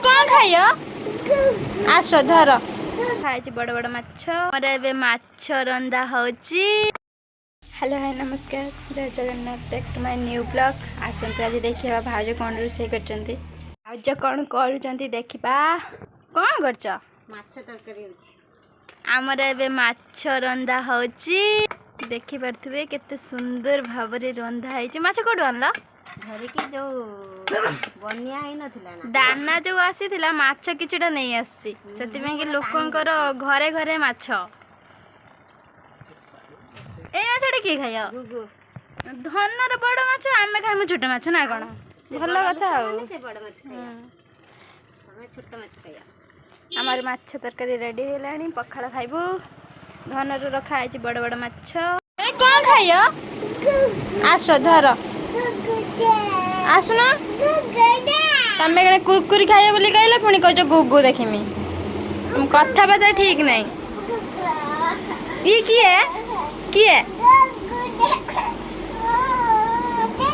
कौन खाइय आस धर खाई बड़ बड़ माछ माछ रंधा होची। हेलो हाय नमस्कार जय Jagannath back to my new blog. आसंतु आज देखिए भाउज कौन रोषे करछंती भाउज कौन करूछंती देखिबा। कौन करछ माछ तरकारी होची आमर एबे माछ रंधा होची। देखि परथिबे केते सुंदर भाबरे रंधा हैची। माछ कोडु आनला घरे की जो बनिया ही नथिला ना दाना जो आसीथिला माछ किछटा नै आसी सेति में कि लोकंकर घरे घरे माछ ए माछटा की खाइयो गुगु धनर बड़ माछ आमे खाइमु छोट माछ ना कोन भल कथा आ से बड़ माछ खाया हमें छोट माछ खाया। हमार माछ तरकारी रेडी हेलानी पखाळ खाइबू। धनर रखा है बड़ बड़ माछ ए कोन खाइयो आस धर आसुना तमे कने कुरकुरी खाइयो बोली कहले पुणी कहजो गुगु देखिमी कथा बाता ठीक नहीं। ये की है